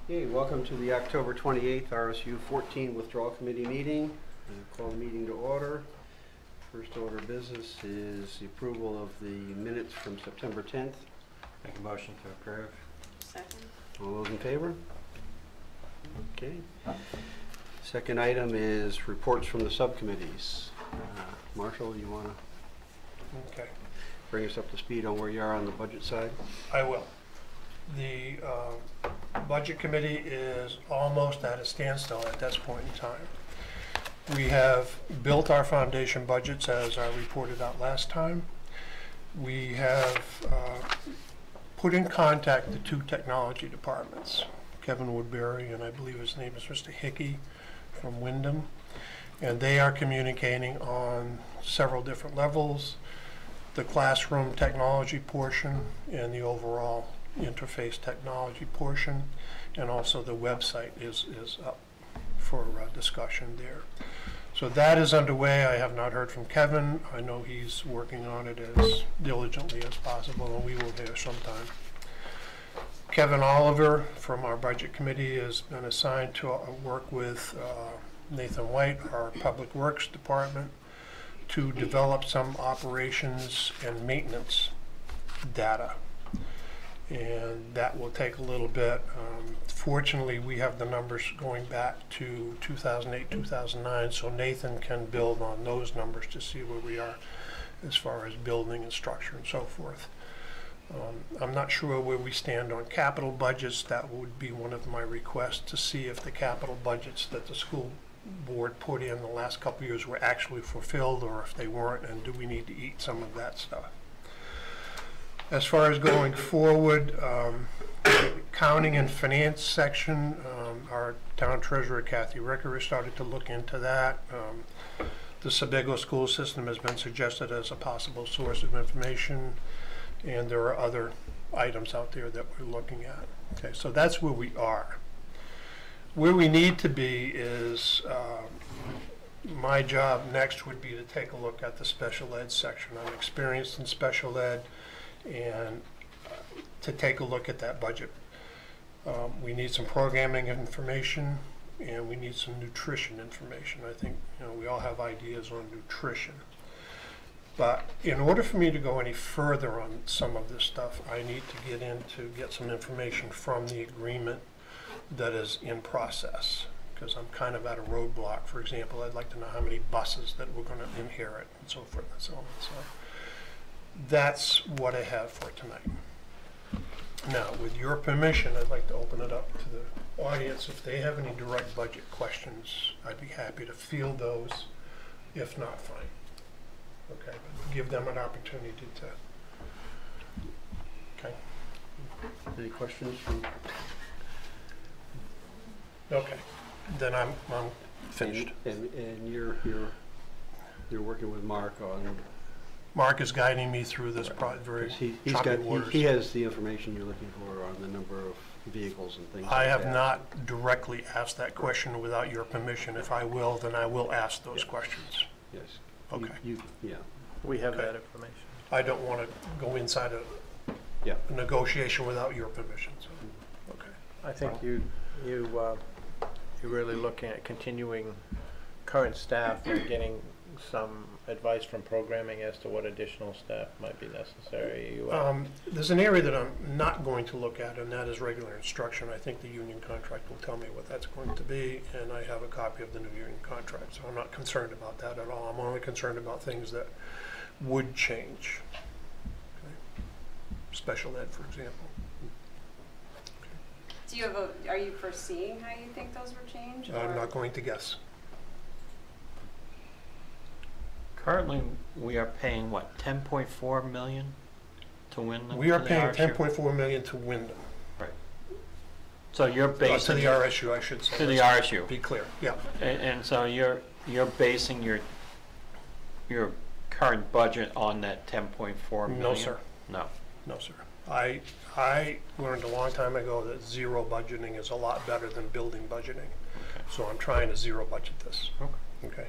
Okay, welcome to the October 28th RSU 14 Withdrawal Committee meeting. Call the meeting to order. First order of business is the approval of the minutes from September 10th. Make a motion to approve. Second. All those in favor? Okay. Second item is reports from the subcommittees. Marshall, you want to bring us up to speed on where you are on the budget side? I will. The Budget Committee is almost at a standstill at this point in time. We have built our foundation budgets as I reported out last time. We have put in contact the two technology departments, Kevin Woodbury and I believe his name is Mr. Hickey from Wyndham, and they are communicating on several different levels, the classroom technology portion and the overall interface technology portion, and also the website is up for discussion there. So that is underway. I have not heard from Kevin. I know he's working on it as diligently as possible, and we will hear sometime. Kevin Oliver from our budget committee has been assigned to work with Nathan White, our public works department, to develop some operations and maintenance data. And that will take a little bit. Fortunately, we have the numbers going back to 2008, 2009, so Nathan can build on those numbers to see where we are as far as building and structure and so forth. I'm not sure where we stand on capital budgets. That would be one of my requests, to see if the capital budgets that the school board put in the last couple of years were actually fulfilled, or if they weren't, and do we need to eat some of that stuff. As far as going forward, accounting and finance section, our town treasurer Kathy Ricker has started to look into that. The Sebago school system has been suggested as a possible source of information, and there are other items out there that we're looking at. Okay, so that's where we are. Where we need to be is, my job next would be to take a look at the special ed section. I'm experienced in special ed, and to take a look at that budget. We need some programming information, and we need some nutrition information. I think we all have ideas on nutrition. But in order for me to go any further on some of this stuff, I need to get some information from the agreement that is in process, because I'm kind of at a roadblock. For example, I'd like to know how many buses that we're going to inherit and so forth and so on. So that's what I have for tonight. Now, with your permission, I'd like to open it up to the audience. If they have any direct budget questions, I'd be happy to field those. If not, fine. Okay, but give them an opportunity to. Okay. Any questions from? Okay, then I'm finished. And you're working with Mark on. Mark is guiding me through this very choppy waters. He has the information you're looking for on the number of vehicles and things. I have not directly asked that question without your permission. If I will, then I will ask those questions. Yes. Okay. Yeah. We have that information. I don't want to go inside a negotiation without your permission. So. Okay. I think you're really looking at continuing current staff and getting some advice from programming as to what additional staff might be necessary. There's an area that I'm not going to look at, and that is regular instruction. I think the union contract will tell me what that's going to be, and I have a copy of the new union contract, so I'm not concerned about that at all. I'm only concerned about things that would change. Okay. Special ed, for example. Do you have are you foreseeing how you think those would change? I'm not going to guess. Currently, we are paying what, 10.4 million to Wyndham? We are paying 10.4 million to Wyndham. Right. So you're basing to the RSU, I should say. To the RSU. Be clear. Yeah. And so you're basing your current budget on that 10.4 million? No, sir. No. No, sir. I learned a long time ago that zero budgeting is a lot better than building budgeting. Okay. So I'm trying to zero budget this. Okay. Okay.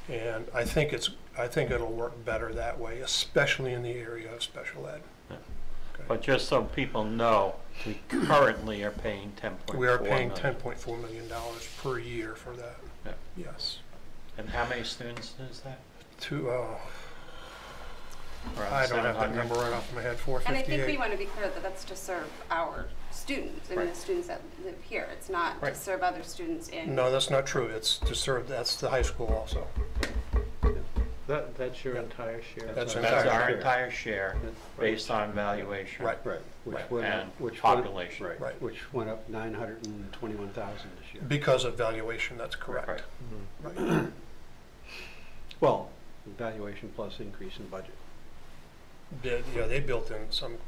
And I think it'll work better that way, especially in the area of special ed. Yeah. But just so people know, we currently are paying 10.4 We are paying million. $10.4 million per year for that. Yeah. Yes. And how many students is that? Around I don't have that 700? number right off my head, And I think we 458. want to be clear that that's to serve our students, I mean, the Right. students that live here. It's not to Right. serve other students in. No, that's not true. It's to serve, that's the high school also. That's your entire share. That's That's entire our share. entire share, based on valuation. Right. Right, which Right. went up, And which population. went, Right. which went up 921,000 this year. Because of valuation, that's Right. correct. Mhm. Right. Well, valuation plus increase in budget. Yeah, they built in some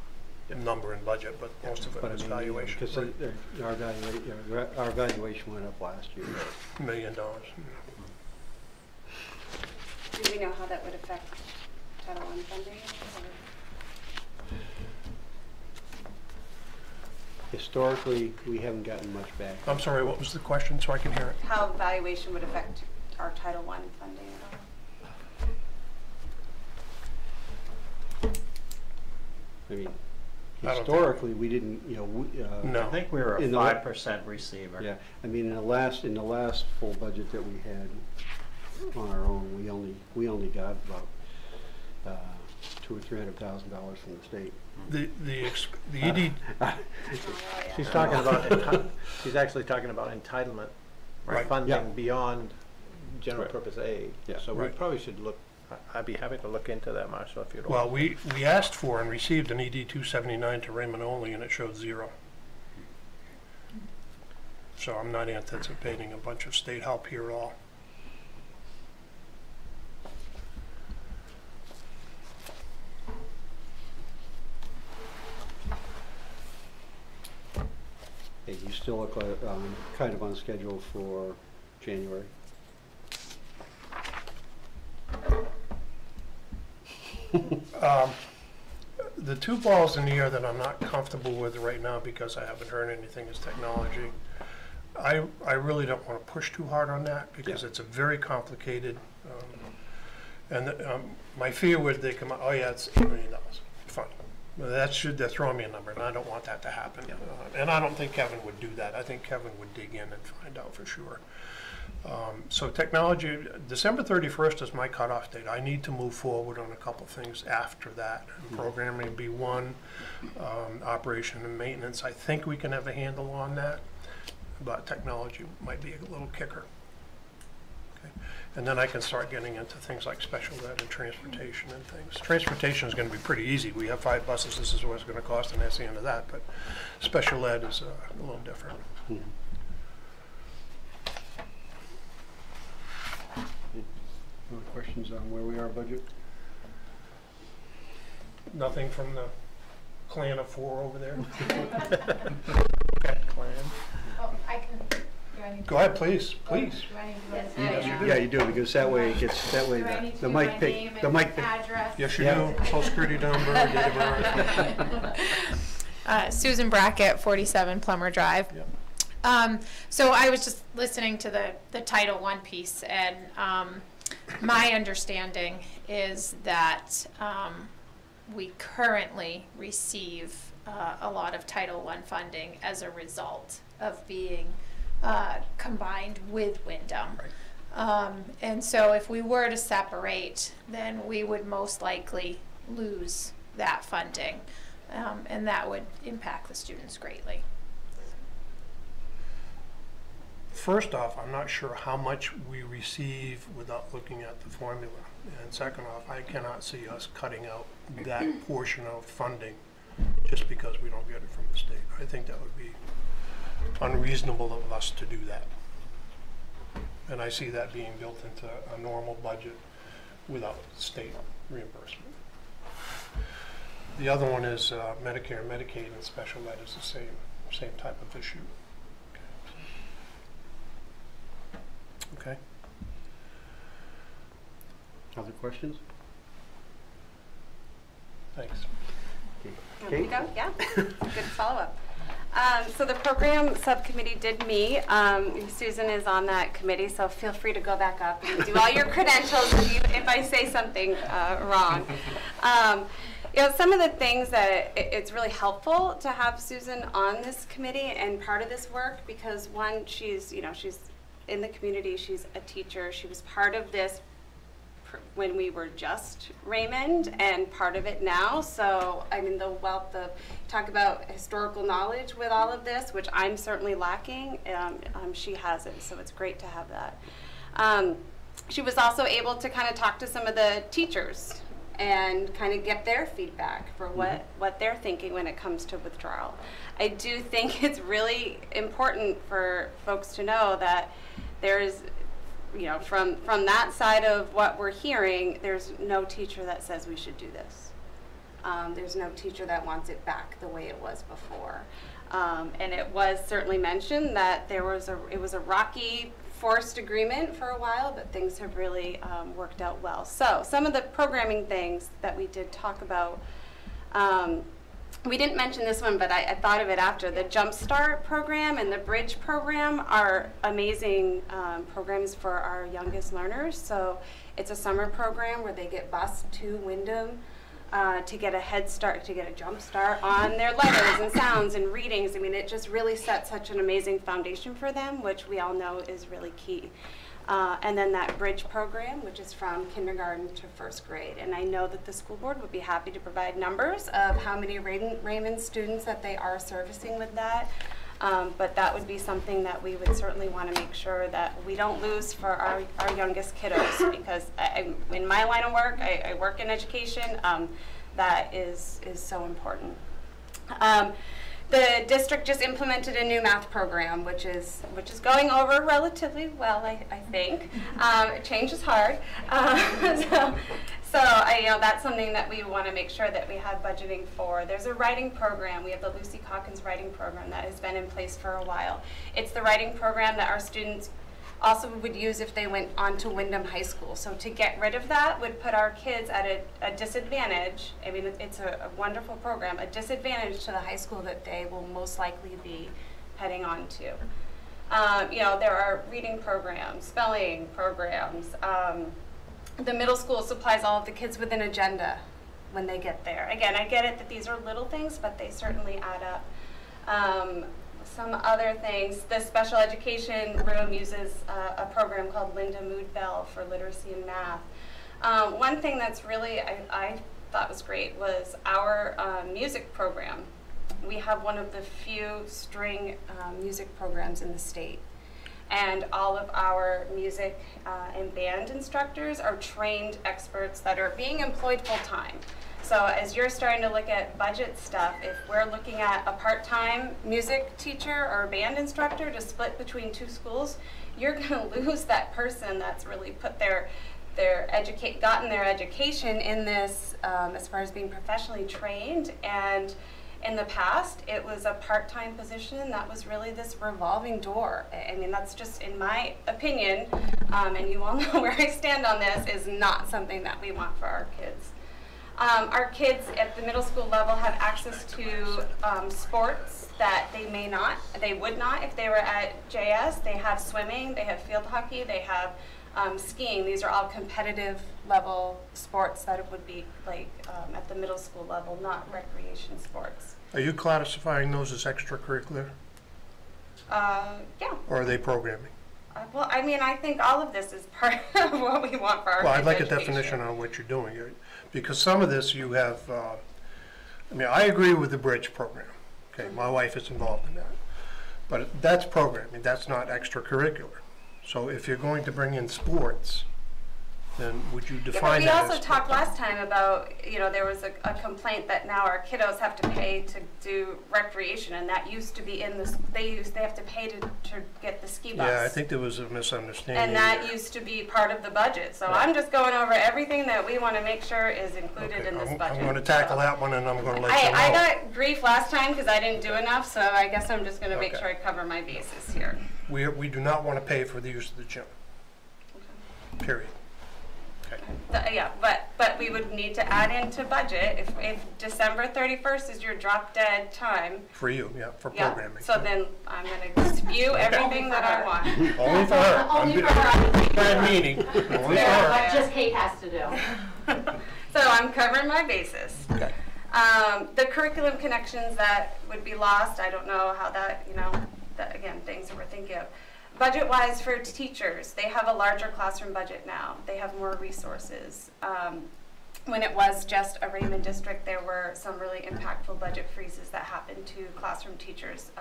number in budget, but most of it But I was mean, valuation. because Right. our valuation went up last year. $1 million. Do we know how that would affect Title I funding? Or- Historically, we haven't gotten much back. I'm sorry, what was the question, so I can hear it? How valuation would affect our Title I funding at all? I mean, I don't think- historically, we didn't, you know, No. I think we were a In the- 5% receiver. Yeah, I mean, in the last full budget that we had on our own, we only got about $200,000 or $300,000 from the state. The ED, Oh, She's yeah. talking about, she's actually talking about entitlement Right. Yeah. funding beyond general Right. purpose aid. Yeah. So we Right. probably should look, I'd be happy to look into that, Marshall, if you'd well, like. we asked for and received an ED 279 to Raymond only, and it showed 0. So I'm not anticipating a bunch of state help here at all. Hey, you still look like, kind of on schedule for January. The two balls in the air that I'm not comfortable with right now, because I haven't heard anything, is technology. I really don't want to push too hard on that, because Yeah. it's a very complicated, my fear would they come out, oh yeah, it's $8 million, fine. Well, they're throwing me a number, and I don't want that to happen. And I don't think Kevin would do that. I think Kevin would dig in and find out for sure. So technology, December 31st is my cutoff date. I need to move forward on a couple things after that. Programming be one, operation and maintenance. I think we can have a handle on that, but technology might be a little kicker. Okay. And then I can start getting into things like special ed and transportation and things. Transportation is going to be pretty easy. We have 5 buses. This is what it's going to cost, and that's the end of that. But special ed is a little different. Mhm. Any questions on where we are budget? Nothing from the clan of 4 over there? Oh, I can, do I need to? Go ahead, please, please. Do I need to? Yes, go- yes, you do. Yeah, you do, because that way it gets, that way Do I need to the give my mic name pick, the and mic pick. address? Yes, you Yeah. do. Social security number, date of birth. Susan Brackett, 47 Plummer Drive. Yep. So I was just listening to the Title I piece, and my understanding is that we currently receive a lot of Title I funding as a result of being combined with Wyndham. And so if we were to separate, then we would most likely lose that funding, and that would impact the students greatly. First off, I'm not sure how much we receive without looking at the formula. And second off, I cannot see us cutting out that portion of funding just because we don't get it from the state. I think that would be unreasonable of us to do that. And I see that being built into a normal budget without state reimbursement. The other one is Medicare and Medicaid, and special ed is the same type of issue. Okay. Other questions? Thanks. Want me to Kate? go? Yeah, good follow-up. So the program subcommittee did meet. Susan is on that committee, so feel free to go back up and do all your credentials if I say something wrong. You know, some of the things that it's really helpful to have Susan on this committee and part of this work, because one, she's in the community, she's a teacher, she was part of this when we were just Raymond and part of it now. So, I mean, the wealth of, talk about historical knowledge with all of this, which I'm certainly lacking, she has it, so it's great to have that. She was also able to kind of talk to some of the teachers and kind of get their feedback for what they're thinking when it comes to withdrawal. I do think it's really important for folks to know that there's, you know, from that side of what we're hearing, there's no teacher that says we should do this. There's no teacher that wants it back the way it was before. And it was certainly mentioned that it was a rocky, forced agreement for a while, but things have really worked out well. So some of the programming things that we did talk about, we didn't mention this one, but I thought of it after. The Jumpstart program and the Bridge program are amazing programs for our youngest learners. So it's a summer program where they get bused to Wyndham to get a head start, to get a jump start on their letters and sounds and readings. I mean, it just really sets such an amazing foundation for them, which we all know is really key. And then that Bridge program, which is from kindergarten to first grade. And I know that the school board would be happy to provide numbers of how many Raymond students that they are servicing with that. But that would be something that we would certainly want to make sure that we don't lose for our youngest kiddos, because in my line of work, I work in education, that is so important. The district just implemented a new math program, which is going over relatively well, I think. Change is hard, so that's something that we want to make sure that we have budgeting for. There's a writing program. We have the Lucy Calkins writing program that has been in place for a while. It's the writing program that our students also would use if they went on to Wyndham High School. So to get rid of that would put our kids at a disadvantage. I mean, it's a wonderful program, a disadvantage to the high school that they will most likely be heading on to. There are reading programs, spelling programs. The middle school supplies all of the kids with an agenda when they get there. Again, I get it that these are little things, but they certainly add up. Some other things, the special education room uses a program called Linda Moodbell for literacy and math. One thing that's really, I thought was great was our music program. We have one of the few string music programs in the state. And all of our music and band instructors are trained experts that are being employed full-time. So as you're starting to look at budget stuff, if we're looking at a part-time music teacher or band instructor to split between two schools, you're going to lose that person that's really put gotten their education in this as far as being professionally trained. And in the past, it was a part-time position that was really this revolving door. I mean, that's just in my opinion, and you all know where I stand on this, is not something that we want for our kids. Our kids at the middle school level have access to sports that they would not if they were at JS. They have swimming, they have field hockey, they have skiing. These are all competitive level sports that it would be like at the middle school level, not recreation sports. Are you classifying those as extracurricular? Yeah. Or are they programming? Well, I mean, I think all of this is part of what we want for our kids' Well, I'd like a education. definition on what you're doing. Because some of this you have, I mean, I agree with the Bridge program. Okay, my wife is involved in that. But that's programming, that's not extracurricular. So if you're going to bring in sports, then would you define Yeah, that but we also as talked last time about, there was a complaint that now our kiddos have to pay to do recreation, and that used to be in the, they have to pay to get the ski bus. Yeah, I think there was a misunderstanding. And that used to be part of the budget. So I'm just going over everything that we want to make sure is included in this budget. I'm going to tackle that one, and I'm going to let you know. I got grief last time because I didn't do enough, so I guess I'm just going to make Okay. sure I cover my bases here. We do not want to pay for the use of the gym. Period. Yeah, but we would need to add into budget if December 31st is your drop dead time. For you, yeah, for Yeah, programming. so then I'm going to spew everything that I want. Only for her. Only for her. Bad meaning. Only for her. What just Kate has to do. So I'm covering my bases. Okay. The curriculum connections that would be lost, I don't know how that, that, again, things that we're thinking of. Budget-wise for teachers, they have a larger classroom budget now. They have more resources. When it was just a Raymond district, there were some really impactful budget freezes that happened to classroom teachers.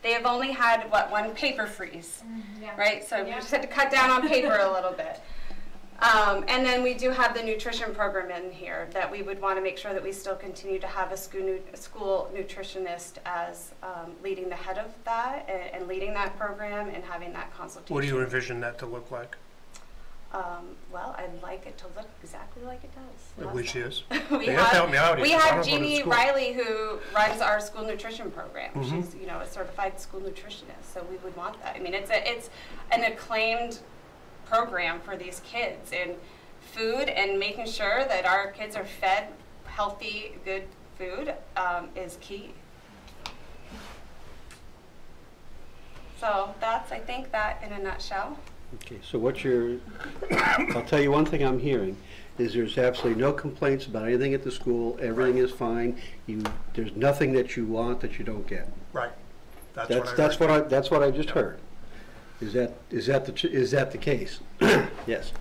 They have only had, one paper freeze, right? So we just had to cut down on paper a little bit. And then we do have the nutrition program in here that we would want to make sure that we still continue to have a school nutritionist as leading the head of that and leading that program and having that consultation. What do you envision that to look like? Well, I'd like it to look exactly like it does. Which is? we You have to help me out here, we 'cause I have don't go to Jeannie school. Riley who runs our school nutrition program. Mhm. She's a certified school nutritionist, so we would want that. I mean, it's an acclaimed program for these kids, and food and making sure that our kids are fed healthy, good food is key. So that's, I think, that in a nutshell. Okay, so I'll tell you one thing I'm hearing, is there's absolutely no complaints about anything at the school, everything is fine, there's nothing that you want that you don't get. Right. That's That's what I just Yeah. heard. Is that the case? Yes.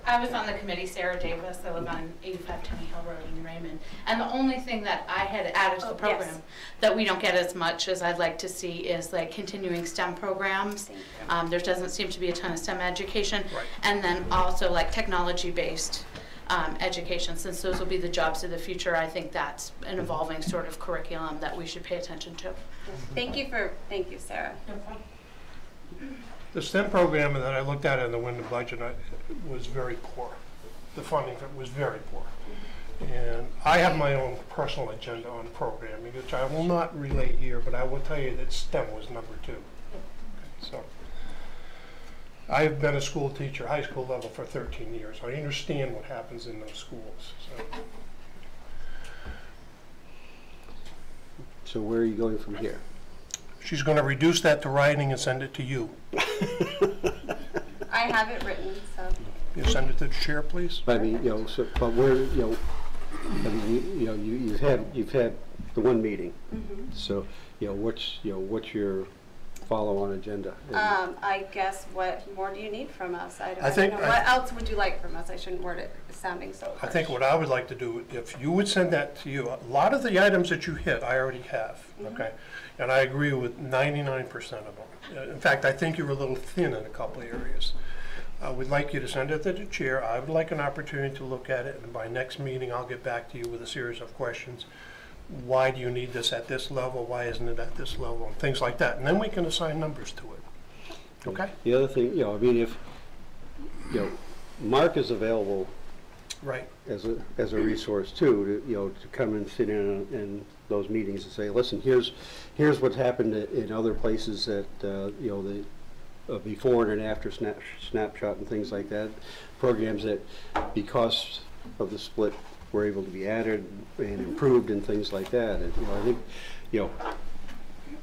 I was on the committee, Sarah Davis. I live on 85 Tenny Hill Road in Raymond. And the only thing that I had added to the program yes. that we don't get as much as I'd like to see is like continuing STEM programs. There doesn't seem to be a ton of STEM education. Right. And then also like technology-based education. Since those will be the jobs of the future, I think that's an evolving sort of curriculum that we should pay attention to. Thank you, Sarah. No problem. The STEM program that I looked at in the winter budget was very poor. The funding for it was very poor. And I have my own personal agenda on programming, which I will not relay here, but I will tell you that STEM was number 2. So I've been a school teacher, high school level, for 13 years. I understand what happens in those schools. So where are you going from here? She's going to reduce that to writing and send it to you. I have it written, so. You send it to the chair, please. I mean, but where, I mean, you've had the one meeting. Mm-hmm. So, what's your follow-on agenda? I guess what more do you need from us? I think- don't know. What else would you like from us? I shouldn't word it sounding so I think harsh. what I would like to do, if you would send that to you, a lot of the items that you hit, I already have, okay? And I agree with 99% of them. In fact, I think you're a little thin in a couple of areas. I would like you to send it to the chair. I would like an opportunity to look at it, and by next meeting, I'll get back to you with a series of questions. Why do you need this at this level? Why isn't it at this level? And things like that. And then we can assign numbers to it. Okay? The other thing, I mean, if, Mark is available Right. as a resource too, to come and sit in those meetings and say, listen, here's what's happened in other places that, the before and after snapshot and things like that, programs that because of the split were able to be added and improved and things like that. And, I think,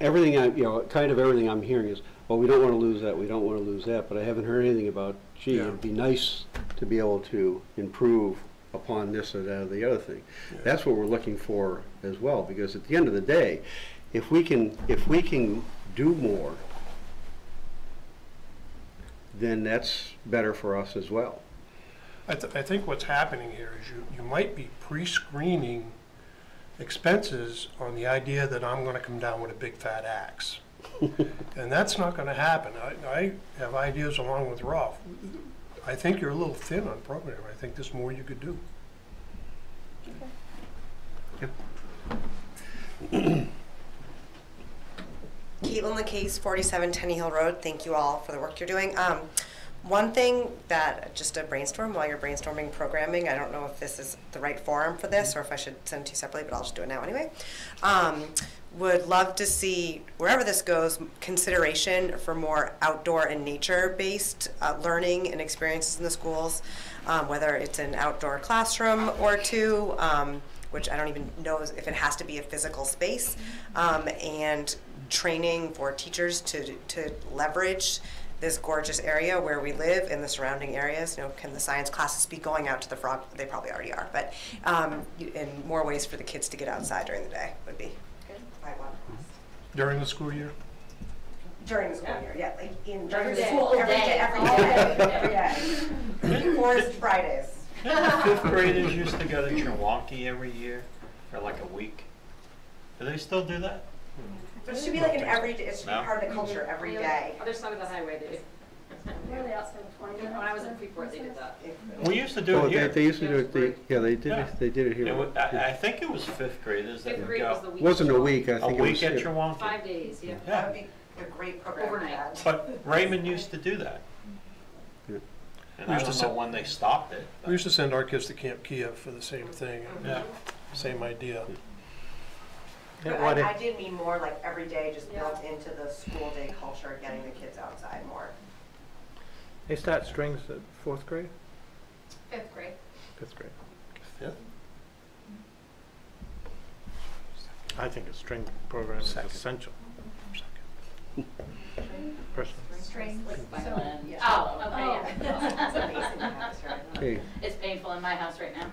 everything everything I'm hearing is, well, we don't want to lose that, we don't want to lose that, but I haven't heard anything about, gee, Yeah. it'd be nice to be able to improve upon this or that or the other thing. Yeah. That's what we're looking for as well, because at the end of the day, if we can do more, then that's better for us as well. I think what's happening here is you might be pre-screening expenses on the idea that I'm going to come down with a big fat axe. And that's not going to happen. I have ideas along with Rolf. I think you're a little thin on programming. I think there's more you could do. Caitlin LaCase, 47 Tenny Hill Road. Thank you all for the work you're doing. One thing that, just a brainstorm while you're brainstorming programming, I don't know if this is the right forum for this or if I should send it to you separately, but I'll just do it now anyway. Would love to see, wherever this goes, consideration for more outdoor and nature-based learning and experiences in the schools, whether it's an outdoor classroom or two, which I don't even know if it has to be a physical space, and training for teachers to leverage this gorgeous area where we live in the surrounding areas. You know, can the science classes be going out to the frog? They probably already are, but in more ways for the kids to get outside during the day would be good. I want During the school year? during the school year, yeah, like during Every the day. school, every day, every day. Forest Fridays. Fifth graders used to go to Chilwaukee every year for like a week. Do they still do that? But it should be like an everyday, it should be No? part of the culture every day. Other side of the highway, they, really outside of 20 minutes. When I was in Freeport, they did that. We used to do Oh, it here. they used to do it, they did Yeah. it, they did it here. I think it was fifth graders that Fifth would grade was go. the week. Wasn't a week, I A think it was. week at Chilwaukee. 5 days, yeah. That would be a great program to Overnight. have. But Raymond used to do that. Yeah. And We I used to don't know send- when they stopped it. We used to send our kids to Camp Kiev for the same thing, Yeah. same idea. Yeah, But what I if- did mean more like every day, just Yeah. built into the school day culture, getting the kids outside more. They start strings at 4th grade? 5th grade. 5th grade? Fifth? I think a string program is essential. Personally. String. Violin. Oh, okay, It's amazing to have this right now. Okay, It's painful in my house right now.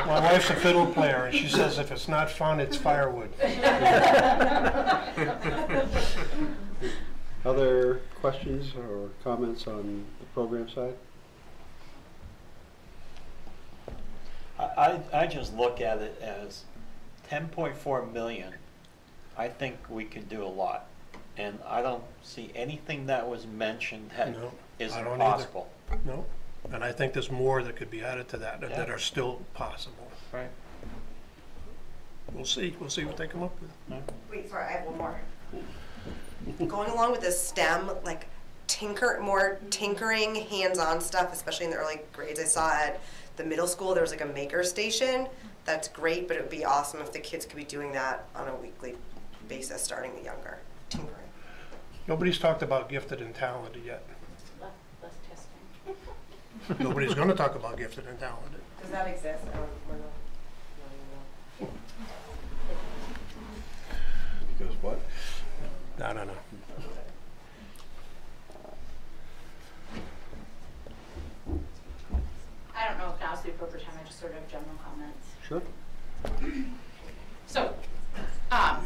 My wife's a fiddle player, and she says if it's not fun, it's firewood. other questions or comments on the program side? I just look at it as 10.4 million. I think we could do a lot. And I don't see anything that was mentioned that No, isn't I don't either. possible. No, and I think there's more that could be added to that, that are still possible. Right. We'll see what they come up with. Wait, sorry, I have one more. Going along with this STEM, like more tinkering, hands-on stuff, especially in the early grades. I saw at the middle school there was like a maker station. That's great, but it would be awesome if the kids could be doing that on a weekly basis, starting younger. Tinkering. Nobody's talked about gifted and talented yet. Less testing. Nobody's going to talk about gifted and talented. Does that exist? We're not. Because what? No. I don't know if now's the appropriate time, I just sort of general comments. Sure. So, I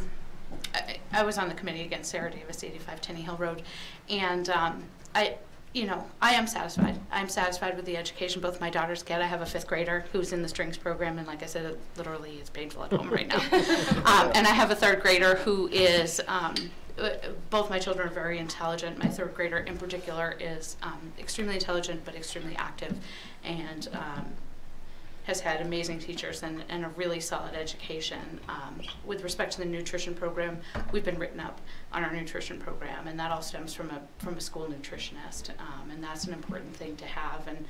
was on the committee against Sarah Davis, 85 Tenny Hill Road, and I am satisfied. I'm satisfied with the education both my daughters get. I have a 5th grader who's in the strings program, and like I said, it literally is painful at home right now. And I have a 3rd grader who is, both my children are very intelligent. My 3rd grader in particular is extremely intelligent but extremely active, and has had amazing teachers and a really solid education. With respect to the nutrition program, we've been written up on our nutrition program, and that all stems from a school nutritionist, and that's an important thing to have. And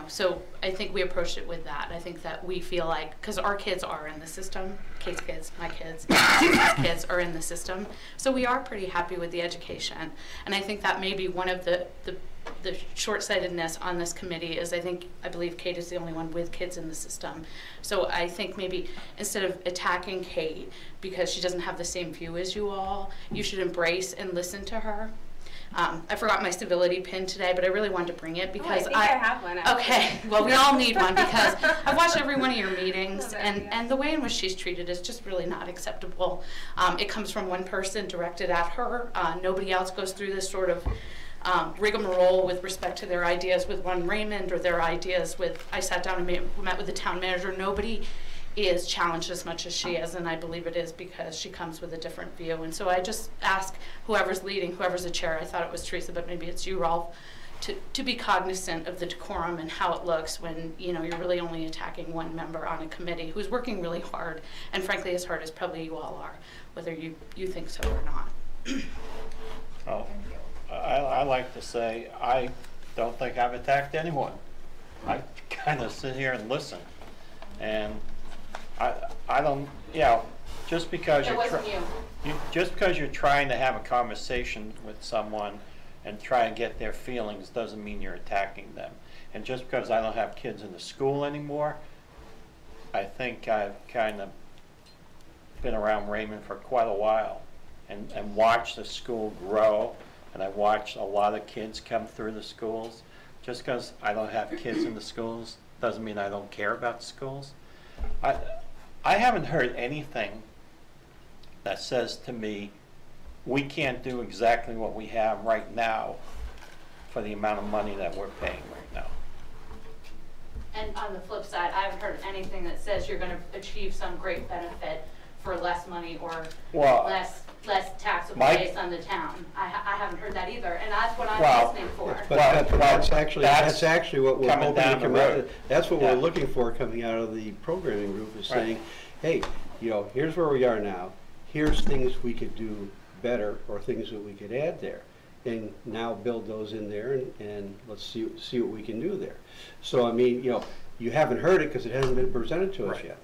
so I think we approached it with that. I think that we feel like, because our kids are in the system, Kate's kids, my kids, Susan's kids are in the system, so we are pretty happy with the education. And I think that may be one of the short-sightedness on this committee is I believe Kate is the only one with kids in the system. So I think maybe instead of attacking Kate because she doesn't have the same view as you all, you should embrace and listen to her. I forgot my civility pin today, but I really wanted to bring it because I have one. Okay, well, we all need one because I've watched every one of your meetings, and the way in which she's treated is just really not acceptable. It comes from one person directed at her. Nobody else goes through this sort of rigmarole with respect to their ideas with one Raymond or their ideas with, I sat down and met with the town manager. Nobody is challenged as much as she is, and I believe it is because she comes with a different view. And so I just ask whoever's leading, whoever's the chair, I thought it was Teresa, but maybe it's you, Rolf, to be cognizant of the decorum and how it looks when you're really only attacking one member on a committee who's working really hard, and frankly as hard as probably you all are, whether you think so or not. Oh, I like to say I don't think I've attacked anyone. I kind of sit here and listen, and I don't, just because just because you're trying to have a conversation with someone and try and get their feelings doesn't mean you're attacking them. And just because I don't have kids in the school anymore, I think I've kind of been around Raymond for quite a while and watched the school grow, and I watched a lot of kids come through the schools. Just because I don't have kids in the schools doesn't mean I don't care about schools. I haven't heard anything that says to me, we can't do exactly what we have right now for the amount of money that we're paying right now. And on the flip side, I haven't heard anything that says you're gonna achieve some great benefit for less money or Well, less taxable my- based on the town. I haven't heard that either, and that's what I'm Well, listening for. But that's actually what we're coming hoping to down the come out road. of. That's what Yeah. we're looking for coming out of the programming group, is Right. saying, hey, you know, here's where we are now. Here's things we could do better, or things that we could add there. And now build those in there, and let's see what we can do there. So, I mean, you know, you haven't heard it because it hasn't been presented to us Right. yet.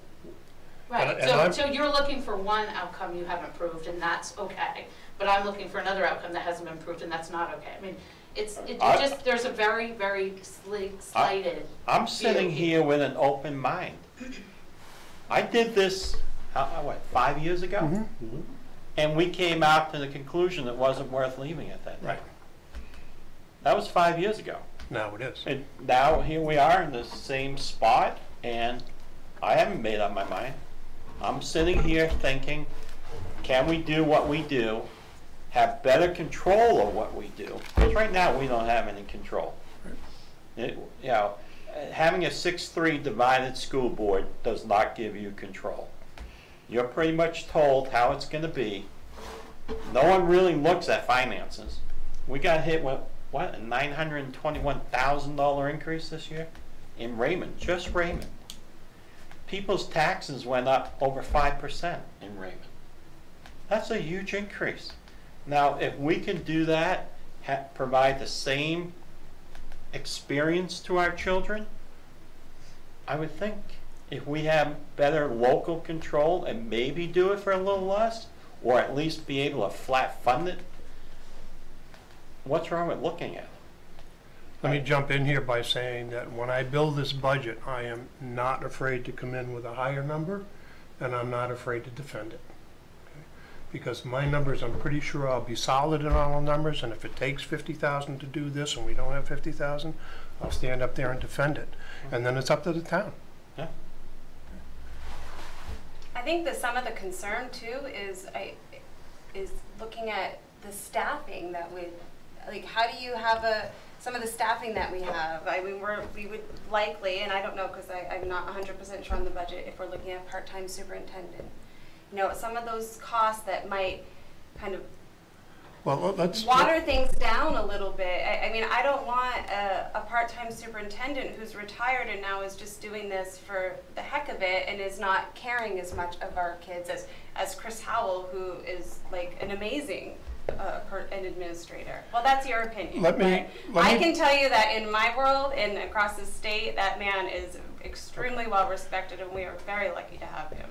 Right, And I'm- so you're looking for one outcome you haven't proved, and that's okay. But I'm looking for another outcome that hasn't been proved, and that's not okay. I mean, there's a very, very slighted. I'm sitting view. here with an open mind. I did this, what, 5 years ago? Mhm. And we came out to the conclusion it wasn't worth leaving at that time. Right. That was 5 years ago. Now it is. And now here we are in the same spot, and I haven't made up my mind. I'm sitting here thinking, can we do what we do, have better control of what we do? Because right now, we don't have any control. You know, having a 6-3 divided school board does not give you control. You're pretty much told how it's going to be. No one really looks at finances. We got hit with, what, a $921,000 increase this year in Raymond, just Raymond. People's taxes went up over 5% in Raymond. That's a huge increase. Now, if we can do that, provide the same experience to our children, I would think if we have better local control and maybe do it for a little less, or at least be able to flat fund it, what's wrong with looking at it? Let me jump in here by saying that when I build this budget, I am not afraid to come in with a higher number, and I'm not afraid to defend it. Okay? Because my numbers, I'm pretty sure I'll be solid in all the numbers, and if it takes 50,000 to do this and we don't have 50,000, I'll stand up there and defend it. And then it's up to the town. Yeah. I think that some of the concern too is looking at the staffing that like, how do you have some of the staffing that we have? I mean, we would likely, and I don't know because I'm not 100% sure on the budget, if we're looking at part-time superintendent. You know, some of those costs that might kind of Well, let's water things down a little bit. I mean, I don't want a part-time superintendent who's retired and now is just doing this for the heck of it and is not caring as much of our kids as Chris Howell, who is like an amazing an administrator. Well, that's your opinion. I can tell you that in my world and across the state, that man is extremely well respected, and we are very lucky to have him.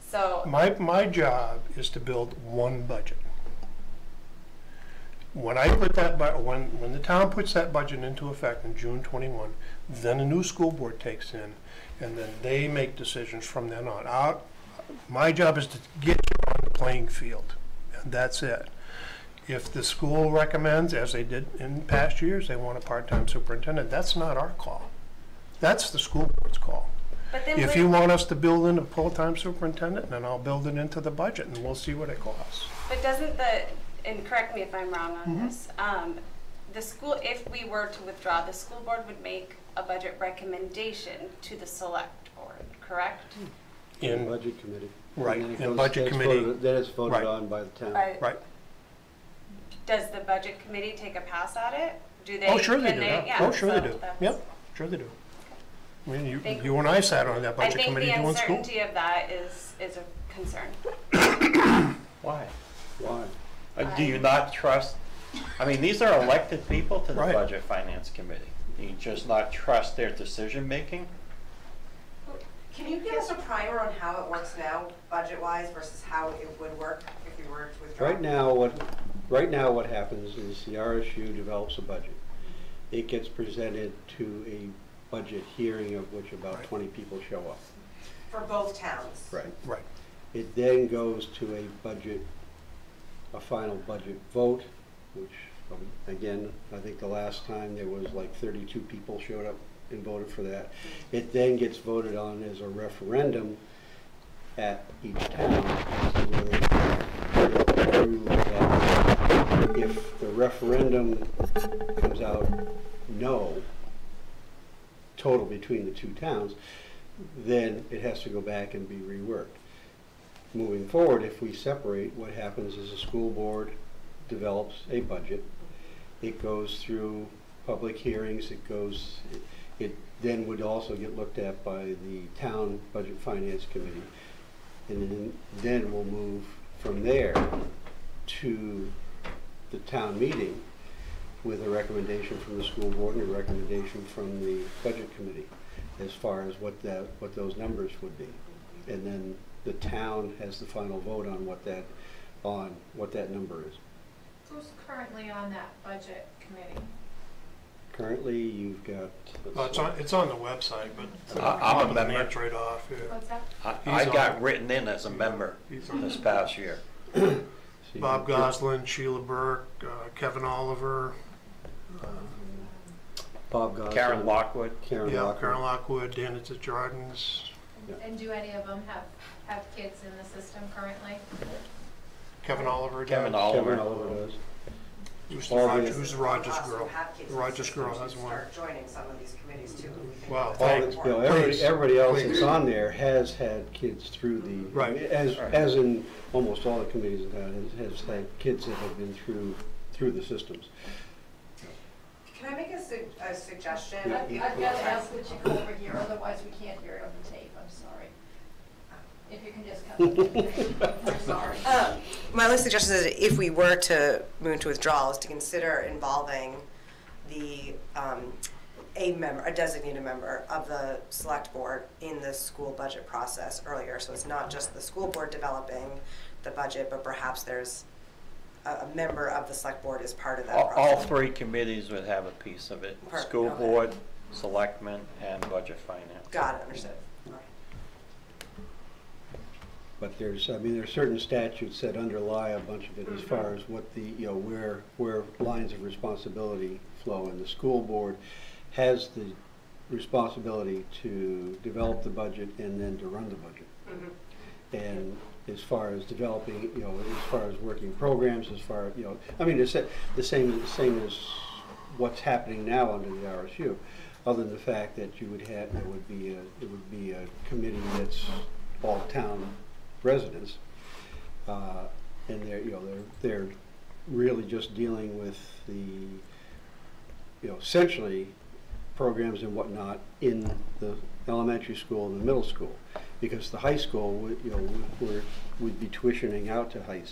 So my job is to build one budget. When I put that, when the town puts that budget into effect in June 21, then a new school board takes in, and then they make decisions from then on. My job is to get you on the playing field, and that's it. If the school recommends, as they did in past years, they want a part-time superintendent, that's not our call. That's the school board's call. but then If you want us to build in a full-time superintendent, then I'll build it into the budget, and we'll see what it costs. But doesn't and correct me if I'm wrong on this, the school, if we were to withdraw, the school board would make a budget recommendation to the select board, correct? In budget committee. Right, And then it in goes- budget then it's committee. voted- Then it's voted Right. on by the town. Right. Does the budget committee take a pass at it? Do they? Oh, sure they can do. yeah, Oh, sure they so do. that's- Yep, sure they do. I mean, Think- you and I sat on that I budget think committee the doing school. uncertainty of that is a concern. Why? Why? Do you not trust, I mean, these are elected people to the Right. Budget Finance Committee. Do you just not trust their decision-making? Can you give us a primer on how it works now, budget-wise, versus how it would work if you were to withdraw? Right now what happens is the RSU develops a budget. It gets presented to a budget hearing of which about Right. 20 people show up. For both towns? Right. Right. It then goes to a final budget vote, which, again, I think the last time there was like 32 people showed up and voted for that. It then gets voted on as a referendum at each town as to whether they approve that. If the referendum comes out no, total between the two towns, then it has to go back and be reworked. Moving forward, if we separate, what happens is the school board develops a budget. It goes through public hearings. It then would also get looked at by the town budget finance committee. And then we'll move from there to the town meeting with a recommendation from the school board and a recommendation from the budget committee as far as what those numbers would be. And then the town has the final vote on what that number is. Who's currently on that budget committee? Currently, you've got. It's on the website, but I'm a member. Right off. Yeah. What's that? I got written in as a member this past year. Bob Goslin, Sheila Burke, Kevin Oliver, Bob Goslin, Karen Lockwood. Karen Lockwood, Dan at the Jardins. Yeah. And do any of them have kids in the system currently? Kevin Oliver. Kevin does. Oliver. Kevin Oliver does. Who's the Rogers girl? The Rogers girl has one. Start joining some of these committees too. Wow. Everybody else Please. that's on there has had kids through the, Right. as in almost all the committees in town, has had kids that have been through the systems. Can I make a suggestion? Yeah. I've got to ask that you go over here, otherwise we can't hear it on the tape, I'm sorry. If you can just cut it. I'm sorry. My only suggestion is if we were to move to withdrawal is to consider involving the a designated member of the select board in the school budget process earlier. So it's not just the school board developing the budget, but perhaps there's a member of the select board as part of that All process. three committees would have a piece of it. Perfect, School okay. board, selectmen, and budget finance. Got it, understood. All right. But there's certain statutes that underlie a bunch of it as far as what where lines of responsibility flow. And the school board has the responsibility to develop the budget and then to run the budget. Mm-hmm. And as far as developing, as far as working programs, as far as, it's the same as what's happening now under the RSU, other than the fact that it would be a committee that's all town residents, and they're really just dealing with the essentially programs and whatnot in the elementary school and the middle school, because the high school would be tuitioning out to the high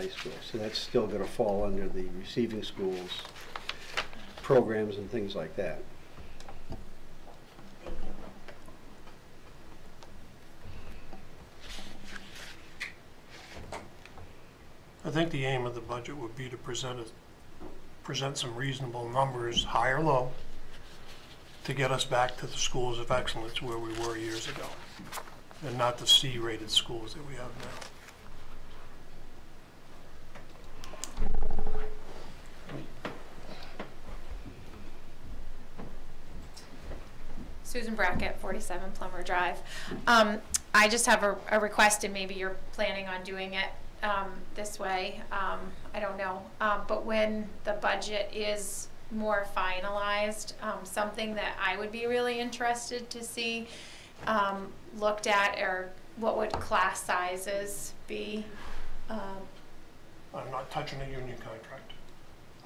school, so that's still going to fall under the receiving schools programs and things like that. I think the aim of the budget would be to present some reasonable numbers, high or low, to get us back to the schools of excellence where we were years ago, and not the C-rated schools that we have now. Susan Brackett, 47 Plummer Drive. I just have a request, and maybe you're planning on doing it this way. I don't know. But when the budget is more finalized, something that I would be really interested to see looked at, or what would class sizes be? I'm not touching a union contract.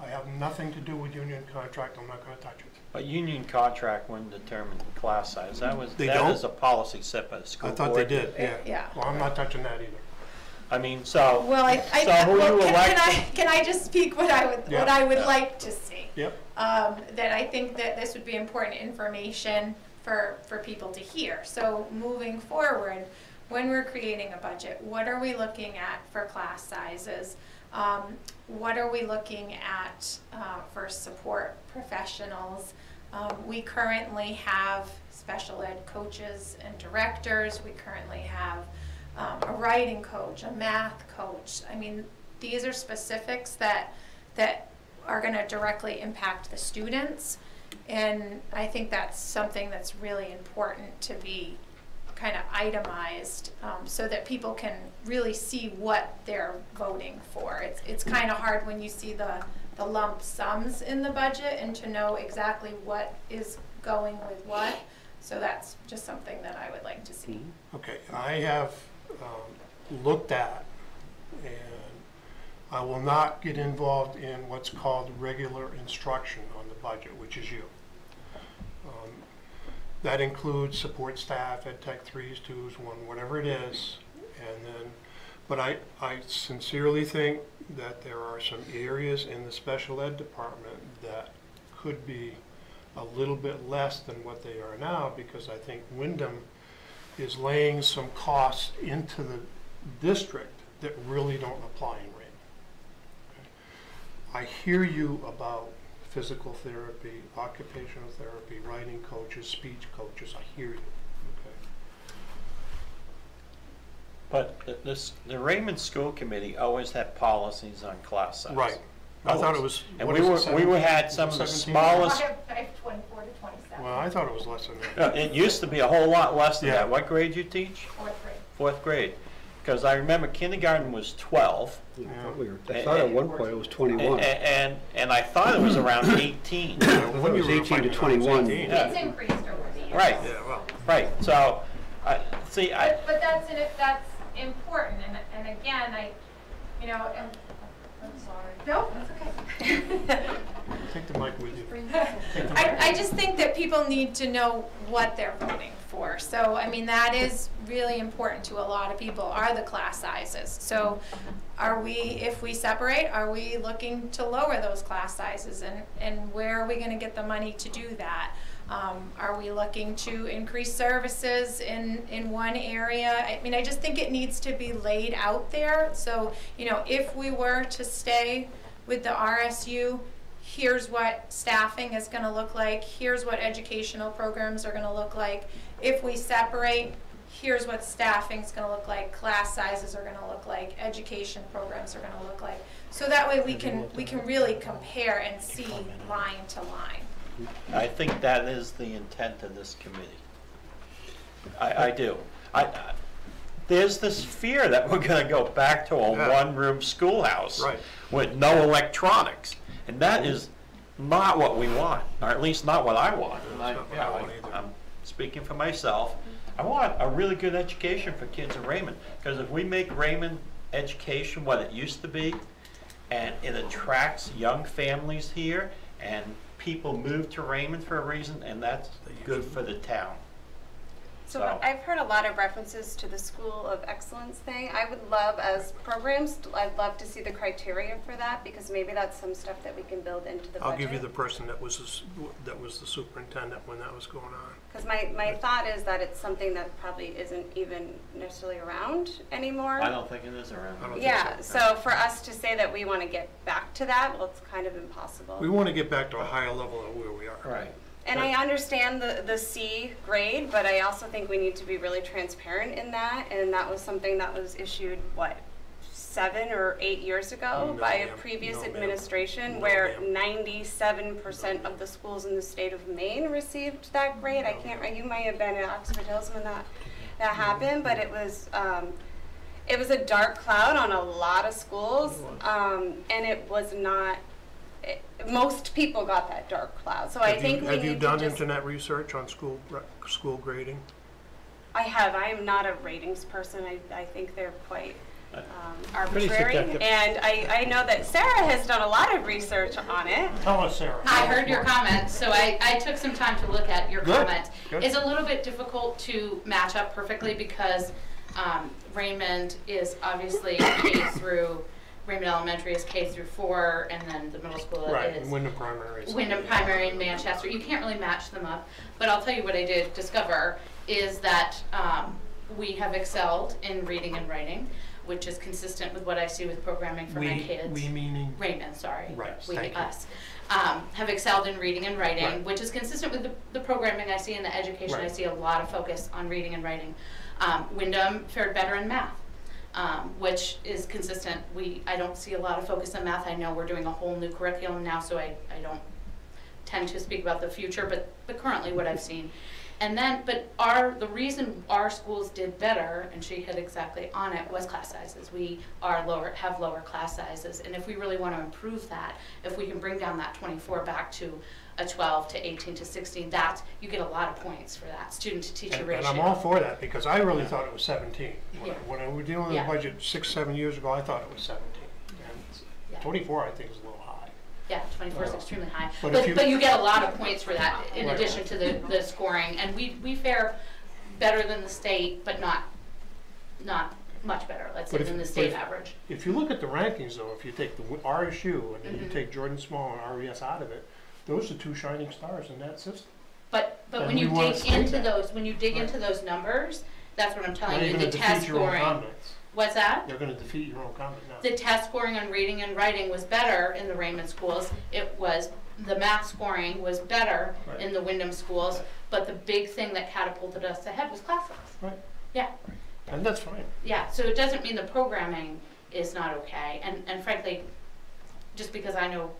I have nothing to do with union contract. I'm not going to touch it. A union contract wouldn't determine class size. That don't? is a policy set by the school I board. thought they did, yeah. Yeah. Well, I'm not touching that either. I mean, so. Well, can I just speak what I would like to see? Yep. That I think that this would be important information for people to hear. So moving forward, when we're creating a budget, what are we looking at for class sizes? What are we looking at for support professionals? We currently have special ed coaches and directors. We currently have a writing coach, a math coach. I mean, these are specifics that are going to directly impact the students. And I think that's something that's really important to be kind of itemized, so that people can really see what they're voting for. It's kind of hard when you see the lump sums in the budget and to know exactly what is going with what. So that's just something that I would like to see. Okay, I have looked at, and I will not get involved in what's called regular instruction on the budget, which is you. That includes support staff, Ed Tech 3s, 2s, 1, whatever it is. And then, but I sincerely think that there are some areas in the special ed department that could be a little bit less than what they are now, because I think Wyndham is laying some costs into the district that really don't apply in Raymond. Okay. I hear you about physical therapy, occupational therapy, writing coaches, speech coaches. I hear you. Okay. But the Raymond School Committee always had policies on class size. Right. I thought it was. And we had some of the smallest. I have 24 to 27. Well, I thought it was less than that. It used to be a whole lot less than Yeah. that. What grade you teach? 4th grade. 4th grade. Because I remember kindergarten was 12. I thought at one point it was 21. And I thought it was around 18. I thought it was 18 to 21. It's increased over the years. Right. Yeah, well. Right. So, But that's important, and again, I'm sorry. No, that's okay. Take the mic with you. I just think that people need to know what they're voting for. So, I mean, that is really important to a lot of people, are the class sizes. So, if we separate, are we looking to lower those class sizes? And where are we going to get the money to do that? Are we looking to increase services in one area? I mean, I just think it needs to be laid out there. So, if we were to stay with the RSU, here's what staffing is going to look like. Here's what educational programs are going to look like. If we separate, here's what staffing is going to look like. Class sizes are going to look like. Education programs are going to look like. So that way we can really compare and see line to line. I think that is the intent of this committee. I do. There's this fear that we're going to go back to a one-room schoolhouse with no electronics, and that is not what we want, or at least not what I want. And I'm speaking for myself. I want a really good education for kids in Raymond, because if we make Raymond education what it used to be, and it attracts young families here, and people move to Raymond for a reason, and that's good for the town. So I've heard a lot of references to the School of Excellence thing. I would love, as programs, I'd love to see the criteria for that, because maybe that's some stuff that we can build into the budget. I'll give you the person that was the superintendent when that was going on. Because my thought is that it's something that probably isn't even necessarily around anymore. I don't think it is around. Yeah, so for us to say that we want to get back to that, well, it's kind of impossible. We want to get back to a higher level of where we are. Right. And I understand the C grade, but I also think we need to be really transparent in that. And that was something that was issued, 7 or 8 years ago by a previous administration, where 97% of the schools in the state of Maine received that grade. I can't. You might have been at Oxford Hills when that happened, but it was a dark cloud on a lot of schools, and it was not. Most people got that dark cloud, so I think have you done internet research on school grading? I have. I am not a ratings person. I think they're quite arbitrary, and I know that Sarah has done a lot of research on it. Tell us, Sarah. I heard your comments, so I took some time to look at your comments. Good. It's a little bit difficult to match up perfectly because Raymond is obviously K through. Raymond Elementary is K through 4, and then the middle school is Wyndham Primary. Wyndham Primary in Manchester. You can't really match them up, but I'll tell you what I did discover is that we have excelled in reading and writing, which is consistent with what I see with programming for my kids. We meaning? Raymond, sorry. Right, We, thank us. have excelled in reading and writing, Right. which is consistent with the programming I see in the education. I Right. see a lot of focus on reading and writing. Wyndham fared better in math, which is consistent. I don't see a lot of focus on math. I know we're doing a whole new curriculum now, so I don't tend to speak about the future, but currently what I've seen. And then, but the reason our schools did better, and she hit exactly on it, was class sizes. We have lower class sizes, and if we really want to improve that, if we can bring down that 24 back to a 12 to 18 to 16, you get a lot of points for that student to teacher ratio. And I'm all for that, because I really thought it was 17. Yeah. When I was dealing with Yeah. the budget 6-7 years ago, I thought it was 17. And Yeah. 24, I think, is a little high. Yeah, 24 is extremely high. But But, if you get a lot of points for that in Right. addition to the scoring. And we fare better than the state, but not much better, let's say, But than the state average. If you look at the rankings, though, if you take the RSU and then you Mhm. take Jordan Small and RES out of it, those are two shining stars in that system. But And when we you wanna dig stay into that. those, Right. into those numbers, that's what I'm telling Now you, you're the gonna test defeat your own scoring. comments. What's that? You're gonna defeat your own comment now. The test scoring on reading and writing was better in the Raymond schools. The math scoring was better Right. in the Wyndham schools, but the big thing that catapulted us ahead was class size. Right. Yeah, And that's fine. yeah, so it doesn't mean the programming is not okay, and frankly, just because I know,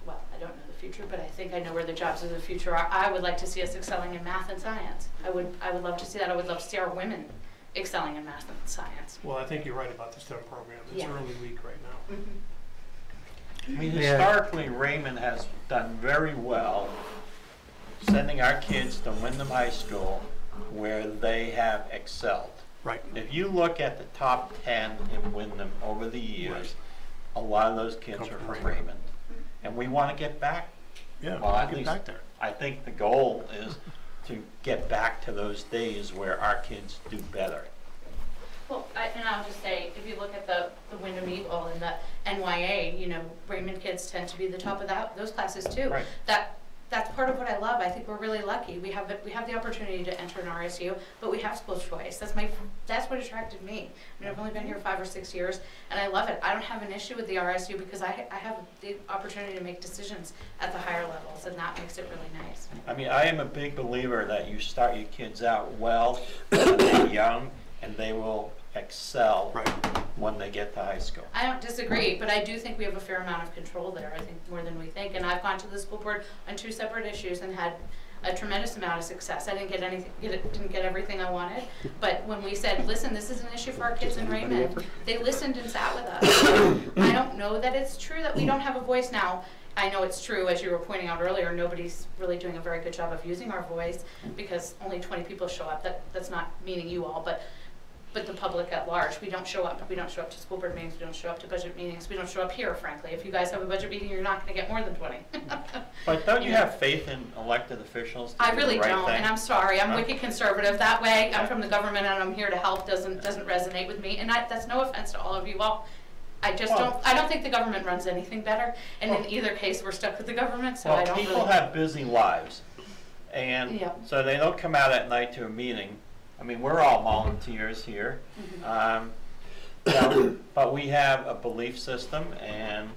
well, I don't know the future, but I think I know where the jobs of the future are. I would like to see us excelling in math and science. I would love to see that. I would love to see our women excelling in math and science. Well, I think you're right about the STEM program. It's Yeah. early week right now. Mhm. I mean, Yeah. historically, Raymond has done very well sending our kids to Wyndham High School where they have excelled. Right. If you look at the top 10 in Wyndham over the years, a lot of those kids Come are from from Raymond. Raymond. And we want to get back. Yeah, Well, at get least back there. I think the goal is to get back to those days where our kids do better. Well, and I'll just say, if you look at the Wyndham Eagle and the NYA, Raymond kids tend to be the top of those classes too. Right. That's part of what I love. I think we're really lucky. We have the opportunity to enter an RSU, but we have school choice. That's what attracted me. I mean, I've only been here 5 or 6 years, and I love it. I don't have an issue with the RSU because I have the opportunity to make decisions at the higher levels, and that makes it really nice. I mean, I am a big believer that you start your kids out well when they're young, and they will excel Right. when they get to high school. I don't disagree, but I do think we have a fair amount of control there. I think more than we think. And I've gone to the school board on 2 separate issues and had a tremendous amount of success. I didn't get everything I wanted, but when we said, listen, this is an issue for our kids in Raymond, they listened and sat with us. I don't know that it's true that we don't have a voice now. I know it's true, as you were pointing out earlier, nobody's really doing a very good job of using our voice because only 20 people show up. That's not meaning you all, but the public at large. We don't show up. We don't show up to school board meetings. We don't show up to budget meetings. We don't show up here, frankly. If you guys have a budget meeting, you're not going to get more than 20. But don't you have faith in elected officials to I do really the right don't, thing? and I'm sorry. I'm Huh? wicked conservative that way. I'm from the government, and I'm here to help. Doesn't resonate with me, and that's no offense to all of you all. I just Well- I don't think the government runs anything better, and in either case, we're stuck with the government. So I Well, don't people really. have busy lives, and Yeah. so they don't come out at night to a meeting. I mean, we're all volunteers here, but we have a belief system, and